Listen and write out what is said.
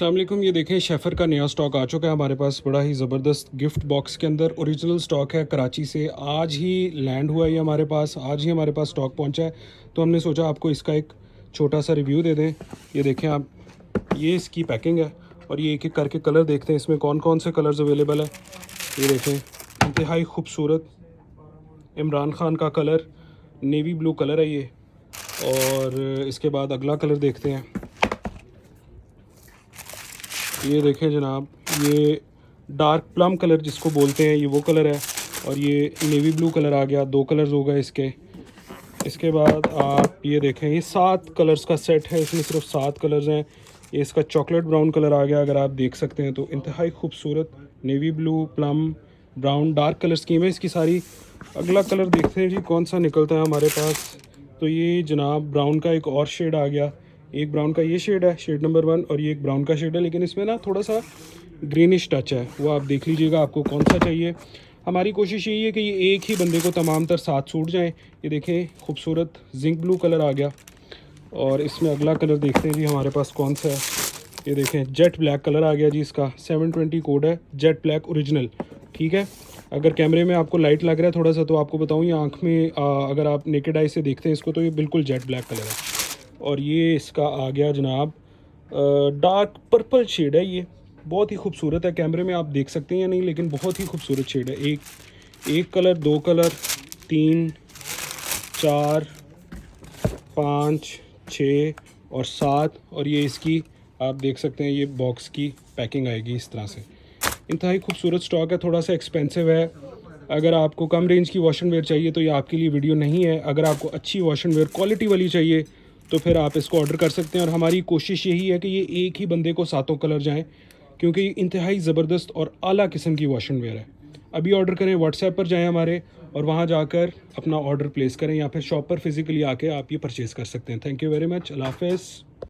अस्सलामुअलैकुम। ये देखें शेफ़र का नया स्टॉक आ चुका है हमारे पास, बड़ा ही ज़बरदस्त गिफ्ट बॉक्स के अंदर। ओरिजिनल स्टॉक है, कराची से आज ही लैंड हुआ है ये हमारे पास, आज ही हमारे पास स्टॉक पहुंचा है। तो हमने सोचा आपको इसका एक छोटा सा रिव्यू दे दें। ये देखें आप, ये इसकी पैकिंग है और ये एक एक करके कलर देखते हैं इसमें कौन कौन से कलर्स अवेलेबल है। ये देखें, इंतहाई खूबसूरत इमरान खान का कलर, नेवी ब्लू कलर है ये। और इसके बाद अगला कलर देखते हैं। ये देखें जनाब, ये डार्क प्लम कलर जिसको बोलते हैं, ये वो कलर है। और ये नेवी ब्लू कलर आ गया, 2 कलर्स हो गए इसके। इसके बाद आप ये देखें, ये 7 कलर्स का सेट है, इसमें सिर्फ 7 कलर्स हैं। ये इसका चॉकलेट ब्राउन कलर आ गया, अगर आप देख सकते हैं तो इंतहाई खूबसूरत navy blue, plum, brown, dark colour scheme है इसकी सारी। अगला कलर देखते हैं जी कौन सा निकलता है हमारे पास। तो ये जनाब ब्राउन का एक और शेड आ गया। एक ब्राउन का ये शेड है, शेड नंबर 1, और ये एक ब्राउन का शेड है, लेकिन इसमें ना थोड़ा सा ग्रीनिश टच है, वो आप देख लीजिएगा आपको कौन सा चाहिए। हमारी कोशिश यही है कि ये एक ही बंदे को तमाम तर 7 सूट जाएँ। ये देखें, खूबसूरत जिंक ब्लू कलर आ गया। और इसमें अगला कलर देखते हैं जी हमारे पास कौन सा है। ये देखें, जेट ब्लैक कलर आ गया जी, इसका 720 कोड है, जेट ब्लैक ओरिजिनल। ठीक है, अगर कैमरे में आपको लाइट लग रहा है थोड़ा सा तो आपको बताऊँ, ये आँख में अगर आप नेकेड आई से देखते हैं इसको तो ये बिल्कुल जेट ब्लैक कलर है। और ये इसका आ गया जनाब डार्क पर्पल शेड है, ये बहुत ही खूबसूरत है। कैमरे में आप देख सकते हैं या नहीं, लेकिन बहुत ही खूबसूरत शेड है। एक कलर, 2 कलर, 3, 4, 5, 6 और 7। और ये इसकी आप देख सकते हैं, ये बॉक्स की पैकिंग आएगी इस तरह से। इंतहाई खूबसूरत स्टॉक है, थोड़ा सा एक्सपेंसिव है। अगर आपको कम रेंज की वॉशन वेयर चाहिए तो ये आपके लिए वीडियो नहीं है। अगर आपको अच्छी वॉशन वेयर क्वालिटी वाली चाहिए तो फिर आप इसको ऑर्डर कर सकते हैं। और हमारी कोशिश यही है कि ये एक ही बंदे को 7 कलर जाएँ, क्योंकि ये इंतहाई ज़बरदस्त और आला किस्म की वॉशन वेयर है। अभी ऑर्डर करें, व्हाट्सएप पर जाएं हमारे और वहाँ जाकर अपना ऑर्डर प्लेस करें, या फिर शॉप पर फिज़िकली आके आप ये परचेज़ कर सकते हैं। Thank you very much. अल्लाह हाफ़िज़।